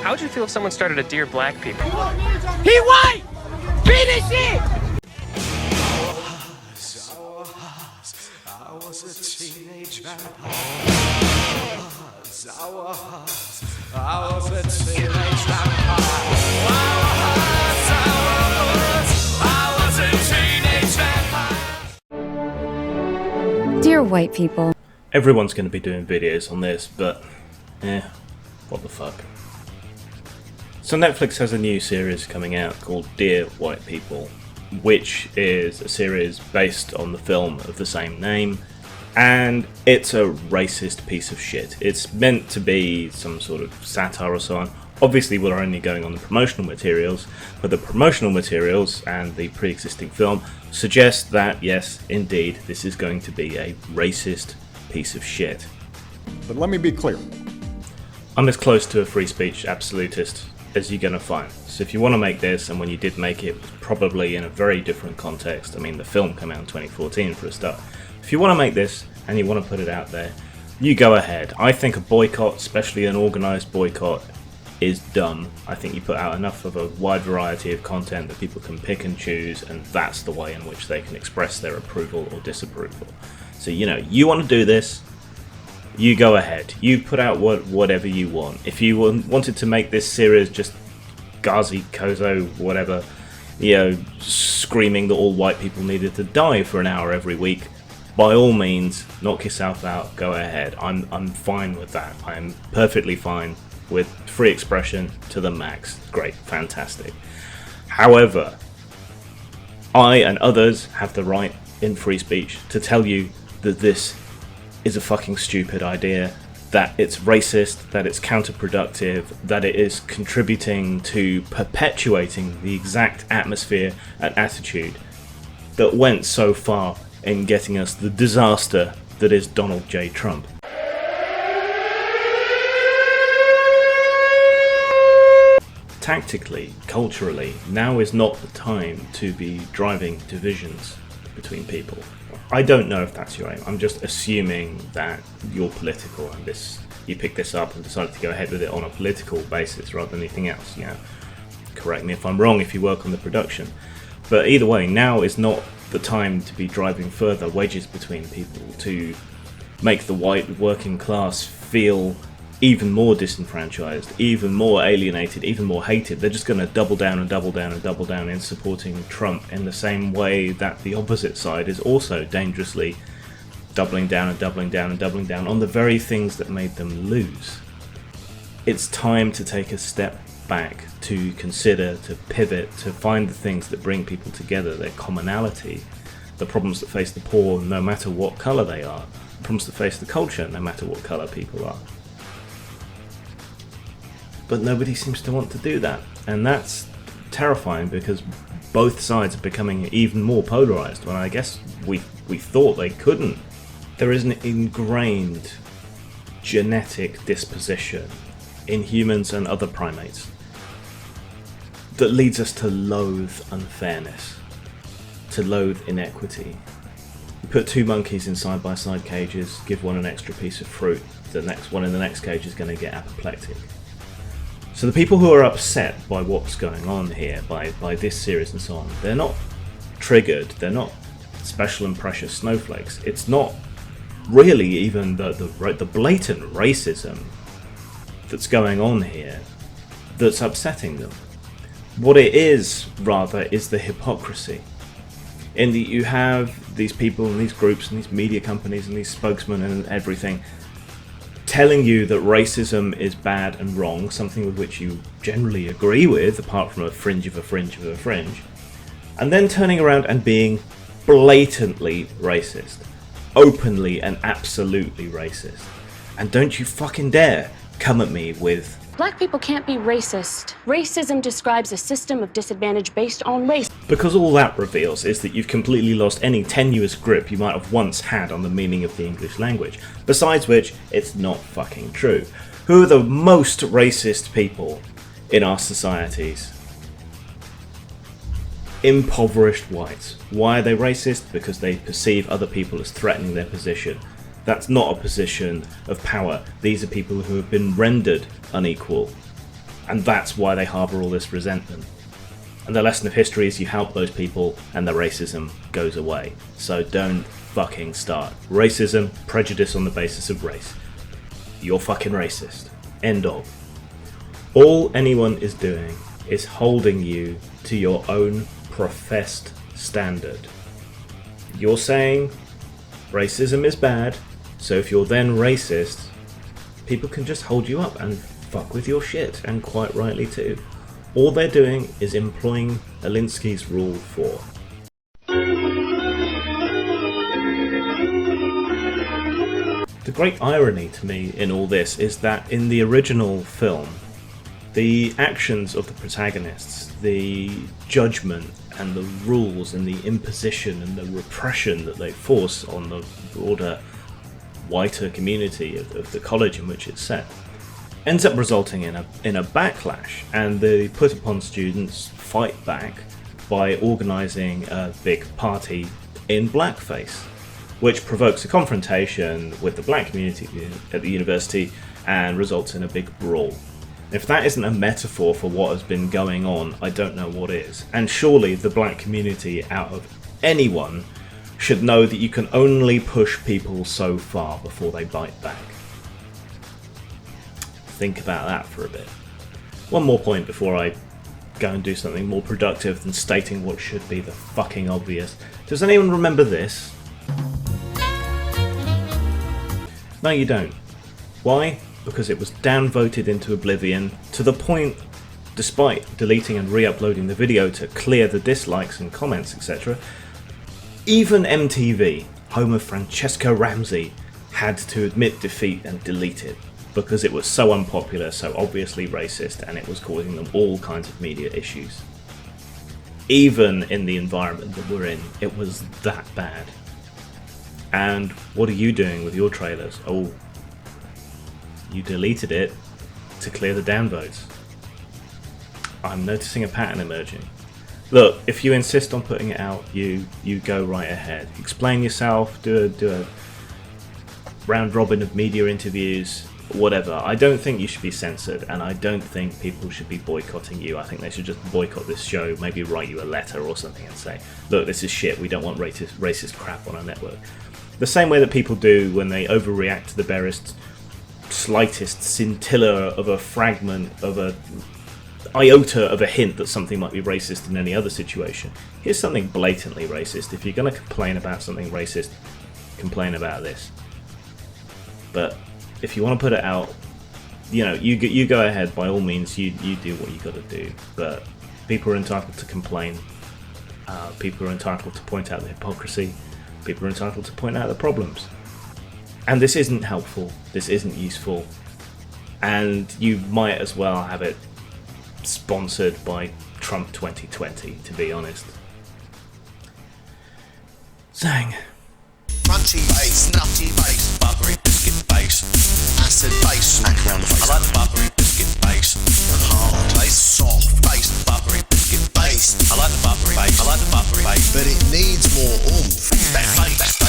How would you feel if someone started a Dear Black People? He white! Beat his shit! I was a teenage vampire. I was a teenage vampire. I was a teenage vampire. Dear white people. Everyone's going to be doing videos on this, but what the fuck. So Netflix has a new series coming out called Dear White People, which is a series based on the film of the same name, and it's a racist piece of shit. It's meant to be some sort of satire or so on. Obviously we're only going on the promotional materials, but the promotional materials and the pre-existing film suggest that yes, indeed, this is going to be a racist piece of shit. But let me be clear. I'm as close to a free speech absolutist as you're going to find. So if you want to make this, and when you did make it, it was probably in a very different context. I mean, the film came out in 2014 for a start. If you want to make this and you want to put it out there, you go ahead. I think a boycott, especially an organised boycott, is dumb. I think you put out enough of a wide variety of content that people can pick and choose, and that's the way in which they can express their approval or disapproval. So, you want to do this, you go ahead. You put out whatever you want. If you wanted to make this series just Ghazi, Kozo, whatever, screaming that all white people needed to die for an hour every week, by all means, knock yourself out, go ahead. I'm fine with that. I'm perfectly fine with free expression to the max. Great, fantastic. However, I and others have the right in free speech to tell you that this is a fucking stupid idea, that it's racist, that it's counterproductive, that it is contributing to perpetuating the exact atmosphere and attitude that went so far in getting us the disaster that is Donald J. Trump. Tactically, culturally, now is not the time to be driving divisions between people. I don't know if that's your aim. I'm just assuming that you're political and you picked this up and decided to go ahead with it on a political basis rather than anything else. Correct me if I'm wrong if you work on the production. But either way, now is not the time to be driving further wedges between people, to make the white working class feel even more disenfranchised, even more alienated, even more hated. They're just going to double down and double down and double down in supporting Trump in the same way that the opposite side is also dangerously doubling down and doubling down and doubling down on the very things that made them lose. It's time to take a step back, to consider, to pivot, to find the things that bring people together, their commonality, the problems that face the poor no matter what colour they are, the problems that face the culture no matter what colour people are. But nobody seems to want to do that, and that's terrifying because both sides are becoming even more polarised when I guess we thought they couldn't. There is an ingrained genetic disposition in humans and other primates that leads us to loathe unfairness, to loathe inequity. You put two monkeys in side-by-side cages, give one an extra piece of fruit, the next one in the next cage is going to get apoplectic. So the people who are upset by what's going on here, by this series and so on, they're not triggered, they're not special and precious snowflakes. It's not really even the blatant racism that's going on here that's upsetting them. What it is, rather, is the hypocrisy. In that you have these people and these groups and these media companies and these spokesmen and everything telling you that racism is bad and wrong, something with which you generally agree with, apart from a fringe of a fringe of a fringe, and then turning around and being blatantly racist, openly and absolutely racist. And don't you fucking dare come at me with Black people can't be racist. Racism describes a system of disadvantage based on race. Because all that reveals is that you've completely lost any tenuous grip you might have once had on the meaning of the English language. Besides which, it's not fucking true. Who are the most racist people in our societies? Impoverished whites. Why are they racist? Because they perceive other people as threatening their position. That's not a position of power. These are people who have been rendered unequal And that's why they harbour all this resentment. And the lesson of history is you help those people and the racism goes away. So don't fucking start. Racism, prejudice on the basis of race. You're fucking racist. End of. All anyone is doing is holding you to your own professed standard. You're saying racism is bad, so if you're then racist, people can just hold you up and fuck with your shit, and quite rightly too. All they're doing is employing Alinsky's Rule 4. The great irony to me in all this is that in the original film, the actions of the protagonists, the judgment and the rules and the imposition and the repression that they force on the broader, whiter community of the college in which it's set, ends up resulting in a backlash, and the put upon students fight back by organising a big party in blackface, which provokes a confrontation with the black community at the university and results in a big brawl. If that isn't a metaphor for what has been going on, I don't know what is. And surely the black community, out of anyone, should know that you can only push people so far before they bite back. Think about that for a bit. One more point before I go and do something more productive than stating what should be the fucking obvious. Does anyone remember this? No, you don't. Why? Because it was downvoted into oblivion to the point, despite deleting and re-uploading the video to clear the dislikes and comments, etc., even MTV, home of Francesca Ramsey, had to admit defeat and delete it because it was so unpopular, so obviously racist, and it was causing them all kinds of media issues. Even in the environment that we're in, it was that bad. And what are you doing with your trailers? Oh, you deleted it to clear the downvotes. I'm noticing a pattern emerging. Look, if you insist on putting it out, you go right ahead. Explain yourself, do a round robin of media interviews, whatever. I don't think you should be censored, and I don't think people should be boycotting you. I think they should just boycott this show, maybe write you a letter or something and say, look, this is shit, we don't want racist crap on our network. The same way that people do when they overreact to the barest, slightest scintilla of a fragment of a iota of a hint that something might be racist in any other situation. Here's something blatantly racist. If you're going to complain about something racist, complain about this. But if you want to put it out, you know, you go ahead, by all means, you do what you got to do. But people are entitled to complain. People are entitled to point out the hypocrisy. People are entitled to point out the problems. And this isn't helpful. This isn't useful. And you might as well have it sponsored by Trump 2020, to be honest. Zang. Crunchy base, nutty base, buttery biscuit base, acid base, smack round the face. I like the buttery biscuit base, and hard base, soft base, buttery biscuit base. I like the buttery base, I like the buttery base, but it needs more oomph. Best base.